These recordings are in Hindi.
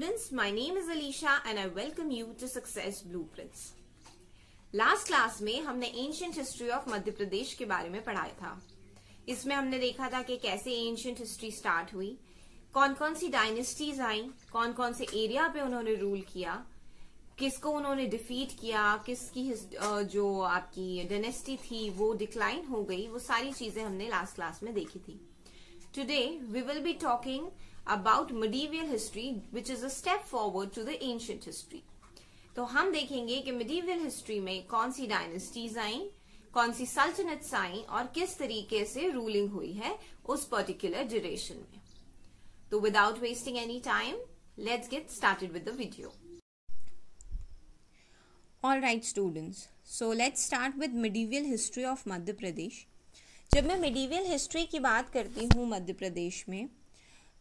students, my name is Alisha and I welcome you to Success Blueprints. Last class में हमने ancient history of Madhya Pradesh के बारे में पढ़ाया था। इसमें हमने देखा था कि कैसे एंशिएंट हिस्ट्री स्टार्ट हुई, कौन कौन सी डायनेस्टीज आई, कौन कौन से एरिया पे उन्होंने रूल किया, किसको उन्होंने डिफीट किया, किसकी जो आपकी डायनेस्टी थी वो डिक्लाइन हो गई, वो सारी चीजें हमने लास्ट क्लास में देखी थी। Today we will be talking about medieval history which is a step forward to the ancient history। तो हम देखेंगे कि medieval history में कौन सी डायनेस्टीज आई, कौन सी सल्तनट्स आई और किस तरीके से रूलिंग हुई है उस पर्टिकुलर ड्यूरेशन में। तो without wasting any time let's get started with the video. Alright students, so let's start with medieval history of Madhya Pradesh. जब मैं medieval history की बात करती हूँ मध्य प्रदेश में,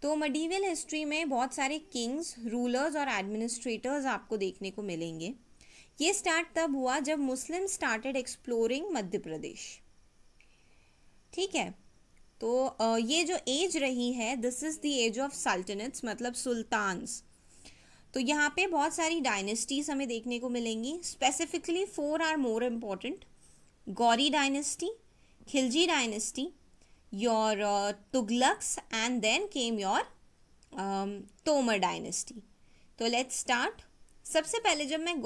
तो medieval history में बहुत सारे किंग्स, रूलर्स और एडमिनिस्ट्रेटर्स आपको देखने को मिलेंगे। ये स्टार्ट तब हुआ जब मुस्लिम स्टार्टेड एक्सप्लोरिंग मध्य प्रदेश। ठीक है, तो ये जो एज रही है, this is the age of sultanates, मतलब सुल्तान्स। तो यहाँ पे बहुत सारी डायनेस्टीज हमें देखने को मिलेंगी। Specifically 4 or more important: Ghori dynasty, Khilji dynasty, your Tughlaqs, and then came your Tomar dynasty। तो let's start। सबसे पहले जब मैं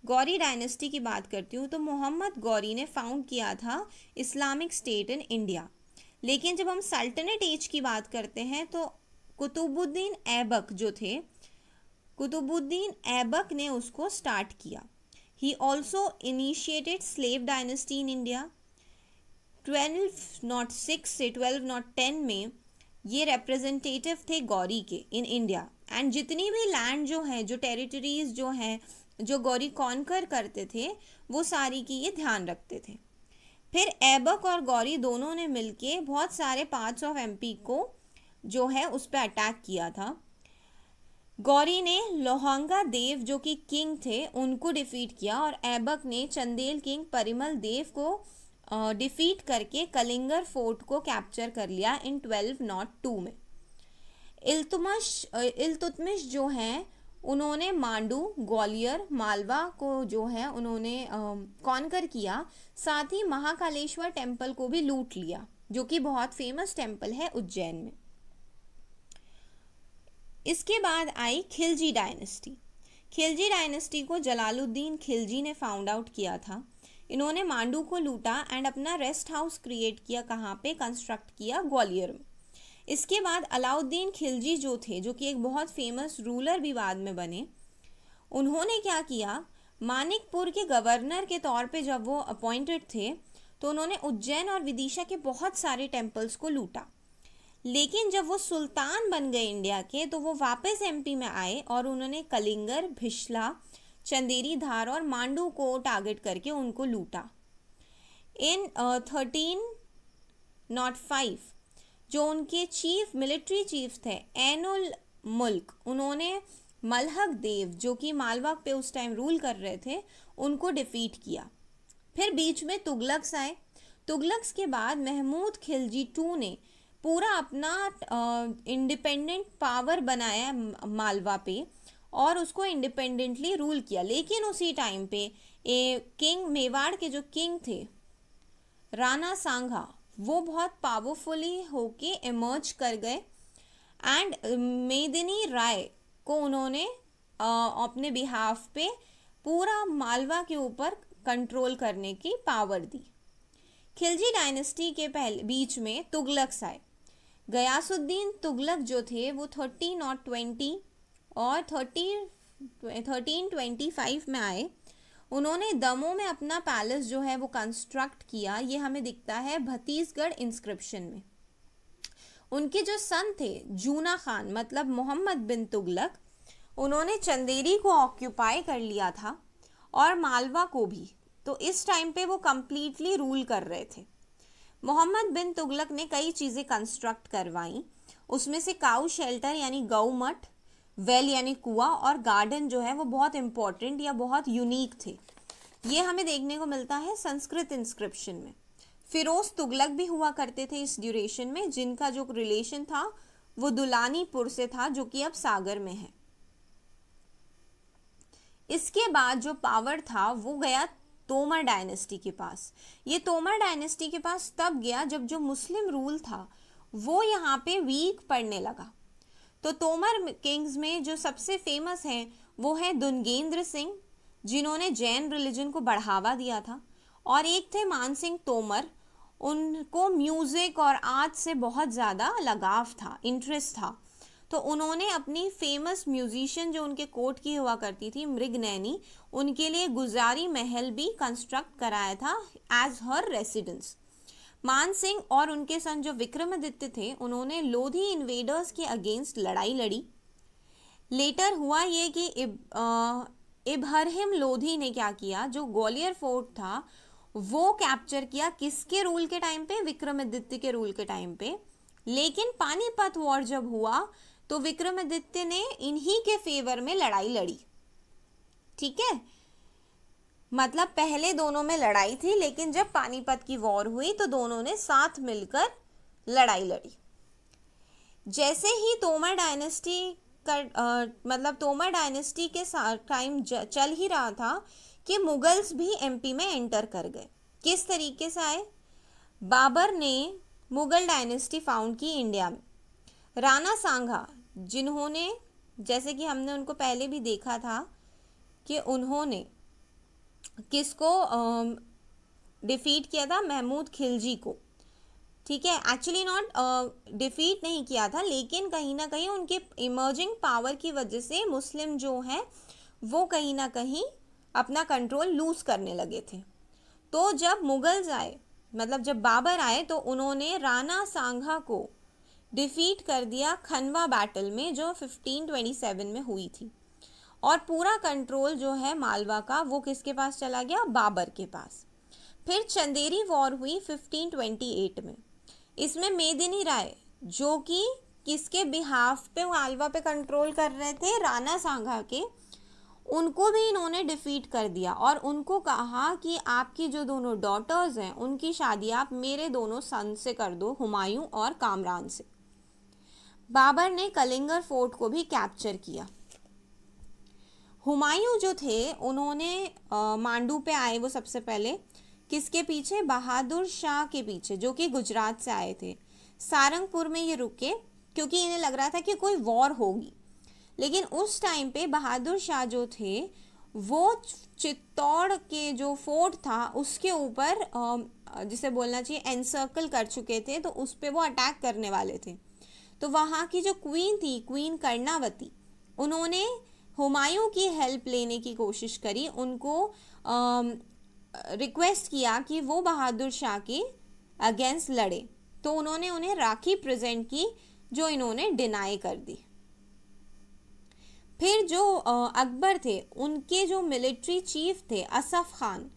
गौरी डायनेस्टी की बात करती हूँ तो मोहम्मद गौरी ने फाउंड किया था इस्लामिक स्टेट इन इंडिया। लेकिन जब हम सल्तनत एज की बात करते हैं तो कुतुबुद्दीन ऐबक जो थे, कुतुबुद्दीन ऐबक ने उसको स्टार्ट किया। He also initiated slave dynasty in India. 1206 से 1210 में ये रिप्रेजेंटेटिव थे गौरी के इन इंडिया। एंड जितनी भी लैंड जो है, जो टेरिटरीज जो हैं, जो गौरी कॉन्कर करते थे, वो सारी की ये ध्यान रखते थे। फिर ऐबक और गौरी दोनों ने मिलके बहुत सारे पार्ट्स ऑफ एमपी को जो है उस पर अटैक किया था। गौरी ने लोहांगा देव जो कि किंग थे उनको डिफीट किया और ऐबक ने चंदेल किंग परिमल देव को डिफीट करके कलिंगर फोर्ट को कैप्चर कर लिया इन 1202 में। इल्तुतमिश जो हैं उन्होंने मांडू, ग्वालियर, मालवा को जो है उन्होंने कॉन्कर किया। साथ ही महाकालेश्वर टेम्पल को भी लूट लिया, जो कि बहुत फेमस टेम्पल है उज्जैन में। इसके बाद आई खिलजी डायनेस्टी। खिलजी डायनेस्टी को जलालुद्दीन खिलजी ने फाउंड आउट किया था। इन्होंने मांडू को लूटा एंड अपना रेस्ट हाउस क्रिएट किया, कहाँ पे कंस्ट्रक्ट किया, ग्वालियर में। इसके बाद अलाउद्दीन खिलजी जो थे, जो कि एक बहुत फेमस रूलर भी बाद में बने, उन्होंने क्या किया, मानिकपुर के गवर्नर के तौर पे जब वो अपॉइंटेड थे तो उन्होंने उज्जैन और विदिशा के बहुत सारे टेम्पल्स को लूटा। लेकिन जब वो सुल्तान बन गए इंडिया के तो वो वापस एमपी में आए और उन्होंने कलिंगर, भिशला, चंदेरी, धार और मांडू को टारगेट करके उनको लूटा। इन 1305 जो उनके चीफ मिलिट्री चीफ थे ऐनुल मुल्क, उन्होंने मलहक देव जो कि मालवा पे उस टाइम रूल कर रहे थे उनको डिफीट किया। फिर बीच में तुगलक्स आए। तुगलक्स के बाद महमूद खिलजी II ने पूरा अपना इंडिपेंडेंट पावर बनाया मालवा पे और उसको इंडिपेंडेंटली रूल किया। लेकिन उसी टाइम पे किंग, मेवाड़ के जो किंग थे राणा सांगा, वो बहुत पावरफुली होके इमर्ज कर गए एंड मेदिनी राय को उन्होंने अपने बिहाफ पे पूरा मालवा के ऊपर कंट्रोल करने की पावर दी। खिलजी डायनेस्टी के बीच में तुगलक्स आए। गयासुद्दीन तुगलक जो थे वो 1320 और 1325 में आए। उन्होंने दमोह में अपना पैलेस जो है वो कंस्ट्रक्ट किया। ये हमें दिखता है भतीसगढ़ इंस्क्रिप्शन में। उनके जो सन थे जूना खान, मतलब मोहम्मद बिन तुगलक, उन्होंने चंदेरी को ऑक्यूपाई कर लिया था और मालवा को भी। तो इस टाइम पे वो कंप्लीटली रूल कर रहे थे। मोहम्मद बिन तुगलक ने कई चीज़ें कंस्ट्रक्ट करवाई। उसमें से काऊ शेल्टर यानी गौ मठ, वेल यानी कुआं और गार्डन जो है वो बहुत इंपॉर्टेंट या बहुत यूनिक थे। ये हमें देखने को मिलता है संस्कृत इंस्क्रिप्शन में। फिरोज तुगलक भी हुआ करते थे इस ड्यूरेशन में, जिनका जो रिलेशन था वो दुलानीपुर से था, जो कि अब सागर में है। इसके बाद जो पावर था वो गया तोमर डायनेस्टी के पास। ये तोमर डायनेस्टी के पास तब गया जब जो मुस्लिम रूल था वो यहाँ पे वीक पड़ने लगा। तो तोमर किंग्स में जो सबसे फेमस हैं वो है दुर्गेंद्र सिंह, जिन्होंने जैन रिलीजन को बढ़ावा दिया था, और एक थे मान सिंह तोमर, उनको म्यूजिक और आर्ट से बहुत ज़्यादा लगाव था, इंटरेस्ट था। तो उन्होंने अपनी फेमस म्यूजिशियन जो उनके कोर्ट की हुआ करती थी मृगनैनी, उनके लिए गुजारी महल भी कंस्ट्रक्ट कराया था एज हर रेसिडेंस। मान सिंह और उनके सन जो विक्रमादित्य थे, उन्होंने लोधी इन्वेडर्स के अगेंस्ट लड़ाई लड़ी। लेटर हुआ ये कि इब्राहिम लोधी ने क्या किया, जो ग्वालियर फोर्ट था वो कैप्चर किया। किसके रूल के टाइम पे? विक्रमादित्य के रूल के टाइम पे। लेकिन पानीपत वॉर जब हुआ तो विक्रमादित्य ने इन्हीं के फेवर में लड़ाई लड़ी। ठीक है, मतलब पहले दोनों में लड़ाई थी, लेकिन जब पानीपत की वॉर हुई तो दोनों ने साथ मिलकर लड़ाई लड़ी। जैसे ही तोमर डायनेस्टी मतलब तोमर डायनेस्टी के साथ टाइम चल ही रहा था कि मुगल्स भी एमपी में एंटर कर गए। किस तरीके से आए? बाबर ने मुगल डायनेस्टी फाउंड की इंडिया में। राणा सांगा, जिन्होंने, जैसे कि हमने उनको पहले भी देखा था कि उन्होंने किसको डिफीट किया था? महमूद खिलजी को। ठीक है, एक्चुअली नॉट डिफीट नहीं किया था, लेकिन कहीं ना कहीं उनके इमर्जिंग पावर की वजह से मुस्लिम जो हैं वो कहीं ना कहीं अपना कंट्रोल लूज करने लगे थे। तो जब मुगल्स आए, मतलब जब बाबर आए, तो उन्होंने राणा सांगा को डिफीट कर दिया खनवा बैटल में, जो 1527 में हुई थी। और पूरा कंट्रोल जो है मालवा का वो किसके पास चला गया? बाबर के पास। फिर चंदेरी वॉर हुई 1528 में। इसमें मेदिनी राय, जो कि किसके बिहाफ पे मालवा पे कंट्रोल कर रहे थे? राणा सांगा के, उनको भी इन्होंने डिफीट कर दिया और उनको कहा कि आपकी जो दोनों डॉटर्स हैं उनकी शादी आप मेरे दोनों सन से कर दो, हुमायूं और कामरान से। बाबर ने कलिंगर फोर्ट को भी कैप्चर किया। हुमायूं जो थे उन्होंने मांडू पे आए वो सबसे पहले, किसके पीछे? बहादुर शाह के पीछे, जो कि गुजरात से आए थे। सारंगपुर में ये रुके क्योंकि इन्हें लग रहा था कि कोई वॉर होगी। लेकिन उस टाइम पे बहादुर शाह जो थे वो चित्तौड़ के जो फोर्ट था उसके ऊपर जिसे बोलना चाहिए एनसर्कल कर चुके थे, तो उस पे वो अटैक करने वाले थे। तो वहाँ की जो क्वीन थी, क्वीन कर्णावती, उन्होंने हुमायूं की हेल्प लेने की कोशिश करी, उनको रिक्वेस्ट किया कि वो बहादुर शाह के अगेंस्ट लड़े। तो उन्होंने उन्हें राखी प्रेजेंट की, जो इन्होंने डिनाई कर दी। फिर जो अकबर थे, उनके जो मिलिट्री चीफ थे असफ खान,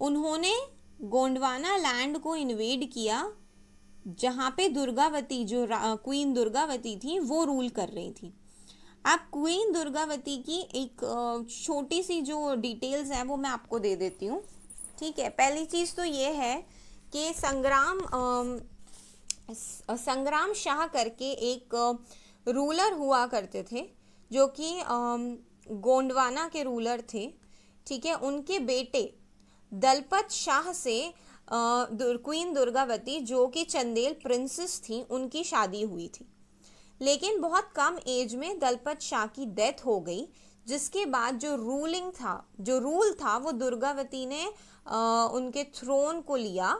उन्होंने गोंडवाना लैंड को इन्वेड किया, जहाँ पे दुर्गावती जो क्वीन दुर्गावती थी वो रूल कर रही थी। अब क्वीन दुर्गावती की एक छोटी सी जो डिटेल्स हैं वो मैं आपको दे देती हूँ। ठीक है, पहली चीज़ तो ये है कि संग्राम शाह करके एक रूलर हुआ करते थे, जो कि गोंडवाना के रूलर थे। ठीक है, उनके बेटे दलपत शाह से क्वीन दुर्गावती, जो कि चंदेल प्रिंसेस थी, उनकी शादी हुई थी। लेकिन बहुत कम एज में दलपत शाह की डेथ हो गई, जिसके बाद जो रूल था वो दुर्गावती ने उनके थ्रोन को लिया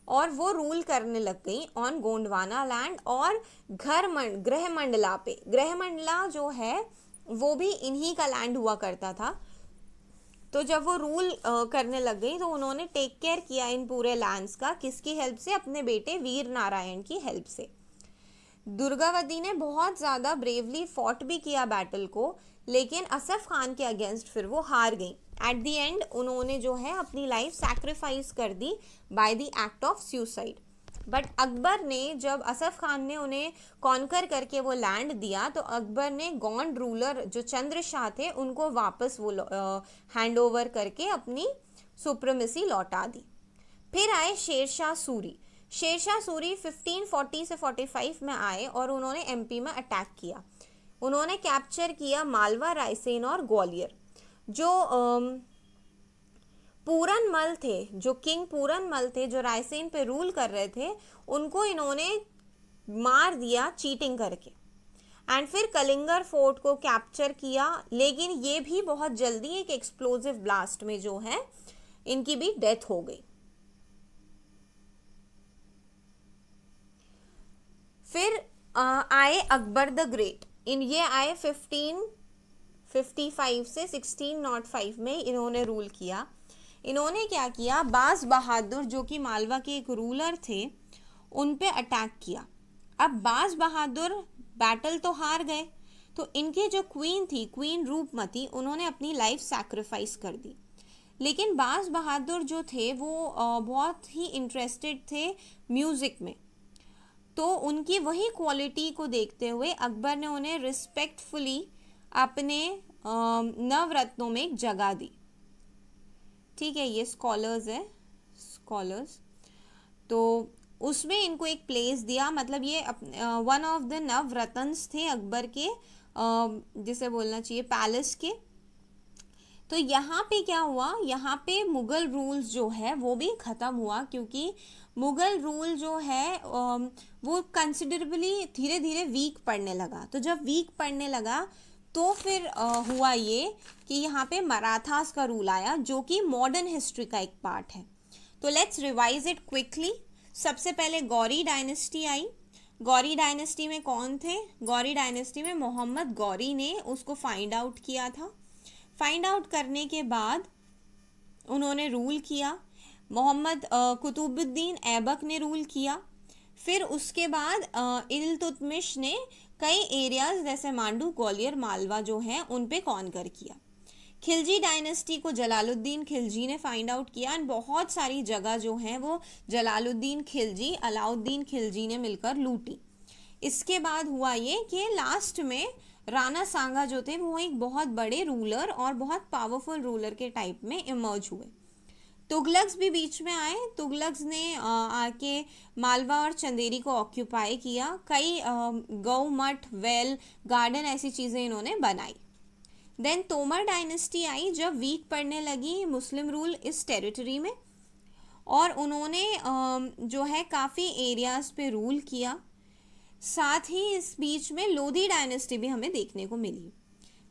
और वो रूल करने लग गई ऑन गोंडवाना लैंड और ग्रहमंडला पे। ग्रहमंडला जो है वो भी इन्हीं का लैंड हुआ करता था। तो जब वो रूल करने लग गई तो उन्होंने टेक केयर किया इन पूरे लैंड्स का, किसकी हेल्प से? अपने बेटे वीर नारायण की हेल्प से। दुर्गावती ने बहुत ज़्यादा ब्रेवली फॉट भी किया बैटल को, लेकिन असफ खान के अगेंस्ट फिर वो हार गई। एट द एंड उन्होंने जो है अपनी लाइफ सैक्रिफाइस कर दी by the act of suicide. But Akbar ने, जब असफ खान ने उन्हें कॉन्कर करके वो लैंड दिया, तो अकबर ने गौंड रूलर जो चंद्र शाह थे उनको वापस वो हैंड ओवर करके अपनी सुप्रीमेसी लौटा दी। फिर आए शेरशाह सूरी। शेरशाह सूरी 1540 से 45 में आए और उन्होंने एमपी में अटैक किया। उन्होंने कैप्चर किया मालवा, रायसेन और ग्वालियर। जो पूरनमल थे, जो किंग पूरनमल थे, जो रायसेन पे रूल कर रहे थे, उनको इन्होंने मार दिया चीटिंग करके। एंड फिर कलिंगर फोर्ट को कैप्चर किया, लेकिन ये भी बहुत जल्दी एक एक्सप्लोजिव ब्लास्ट में जो है इनकी भी डेथ हो गई। फिर आए अकबर द ग्रेट। ये आए 1555 से 1605 में इन्होंने रूल किया। इन्होंने क्या किया, बाज बहादुर जो कि मालवा के एक रूलर थे, उन पे अटैक किया। अब बाज बहादुर बैटल तो हार गए, तो इनके जो क्वीन थी, क्वीन रूपमती, उन्होंने अपनी लाइफ सैक्रिफाइस कर दी। लेकिन बाज बहादुर जो थे वो बहुत ही इंटरेस्टेड थे म्यूजिक में, तो उनकी वही क्वालिटी को देखते हुए अकबर ने उन्हें रिस्पेक्टफुली अपने नवरत्नों में एक जगह दी। ठीक है, ये स्कॉलर्स है, स्कॉलर्स, तो उसमें इनको एक प्लेस दिया। मतलब ये वन ऑफ द नवरत्न्स थे अकबर के, जिसे बोलना चाहिए पैलेस के। तो यहाँ पे क्या हुआ, यहाँ पे मुगल रूल्स जो है वो भी ख़त्म हुआ, क्योंकि मुगल रूल जो है वो कंसिडरेबली धीरे धीरे वीक पड़ने लगा। तो जब वीक पड़ने लगा तो फिर हुआ ये कि यहाँ पे मराठास का रूल आया, जो कि मॉडर्न हिस्ट्री का एक पार्ट है। तो लेट्स रिवाइज इट क्विकली। सबसे पहले गौरी डायनेस्टी आई। गौरी डायनेस्टी में कौन थे? गौरी डायनेस्टी में मोहम्मद गौरी ने उसको फाइंड आउट किया था। फाइंड आउट करने के बाद उन्होंने रूल किया। मोहम्मद कुतुबुद्दीन ऐबक ने रूल किया। फिर उसके बाद इल्तुतमिश ने कई एरियाज जैसे मांडू, ग्वालियर, मालवा जो हैं उन पे कॉन्कर किया। खिलजी डायनेस्टी को जलालुद्दीन खिलजी ने फाइंड आउट किया, एंड बहुत सारी जगह जो हैं वो जलालुद्दीन खिलजी, अलाउद्दीन खिलजी ने मिलकर लूटी। इसके बाद हुआ ये कि लास्ट में राणा सांगा जो थे वो एक बहुत बड़े रूलर और बहुत पावरफुल रूलर के टाइप में इमर्ज हुए। तुगलक्स भी बीच में आए। तुगलक्स ने आके मालवा और चंदेरी को ऑक्यूपाई किया। कई गौ मठ, वेल, गार्डन ऐसी चीज़ें इन्होंने बनाई। देन तोमर डायनेस्टी आई, जब वीक पड़ने लगी मुस्लिम रूल इस टेरिटरी में, और उन्होंने जो है काफ़ी एरियाज़ पे रूल किया। साथ ही इस बीच में लोधी डायनेस्टी भी हमें देखने को मिली।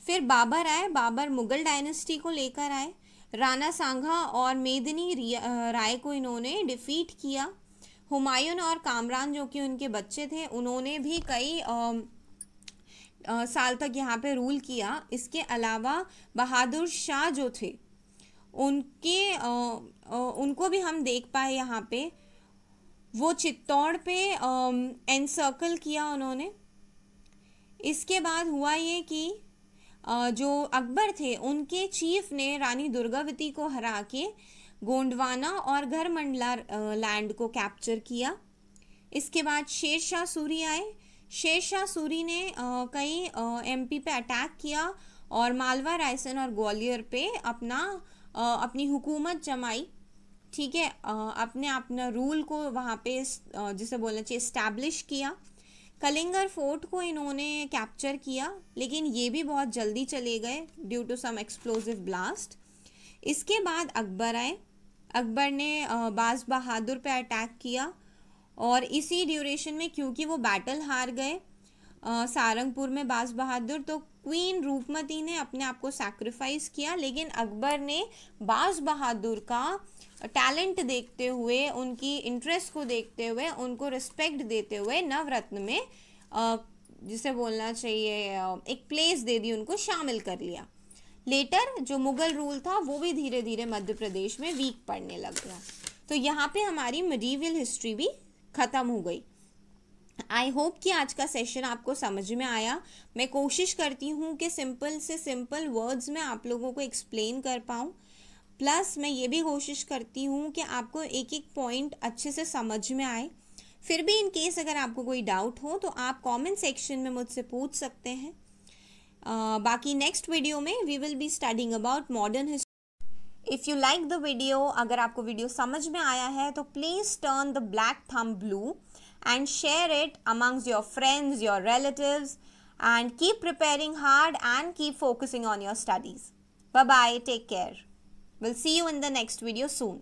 फिर बाबर आए। बाबर मुगल डायनेस्टी को लेकर आए। राणा सांगा और मेदिनी राय को इन्होंने डिफीट किया। हुमायूं और कामरान जो कि उनके बच्चे थे, उन्होंने भी कई साल तक यहाँ पे रूल किया। इसके अलावा बहादुर शाह जो थे उनको भी हम देख पाए यहाँ पे। वो चित्तौड़ पे एनसर्कल किया उन्होंने। इसके बाद हुआ ये कि जो अकबर थे उनके चीफ ने रानी दुर्गावती को हरा के गोंडवाना और गढ़मंडला लैंड को कैप्चर किया। इसके बाद शेरशाह सूरी आए। शेरशाह सूरी ने कई एमपी पे अटैक किया और मालवा, रायसेन और ग्वालियर पे अपनी हुकूमत जमाई। ठीक है, अपना रूल को वहाँ पे जिसे बोलना चाहिए इस्टेब्लिश किया। कलिंगर फोर्ट को इन्होंने कैप्चर किया, लेकिन ये भी बहुत जल्दी चले गए due to some explosive blast. इसके बाद अकबर आए। अकबर ने बाज बहादुर पे अटैक किया, और इसी ड्यूरेशन में क्योंकि वो बैटल हार गए सारंगपुर में बाज बहादुर, तो क्वीन रूपमती ने अपने आप को सैक्रिफाइस किया। लेकिन अकबर ने बाज बहादुर का टैलेंट देखते हुए, उनकी इंटरेस्ट को देखते हुए, उनको रिस्पेक्ट देते हुए नवरत्न में जिसे बोलना चाहिए एक प्लेस दे दी, उनको शामिल कर लिया। लेटर जो मुगल रूल था वो भी धीरे धीरे मध्य प्रदेश में वीक पड़ने लग गया। तो यहाँ पे हमारी मिडीवल हिस्ट्री भी ख़त्म हो गई। आई होप कि आज का सेशन आपको समझ में आया। मैं कोशिश करती हूँ कि सिंपल से सिंपल वर्ड्स में आप लोगों को एक्सप्लेन कर पाऊँ, प्लस मैं ये भी कोशिश करती हूँ कि आपको एक एक पॉइंट अच्छे से समझ में आए। फिर भी इन केस अगर आपको कोई डाउट हो तो आप कमेंट सेक्शन में मुझसे पूछ सकते हैं। बाकी नेक्स्ट वीडियो में we will be studying about modern history. If you like the video, अगर आपको वीडियो समझ में आया है तो please turn the black thumb blue and share it amongst your friends, your relatives, and keep preparing hard and keep focusing on your studies. Bye bye, take care. We'll see you in the next video soon.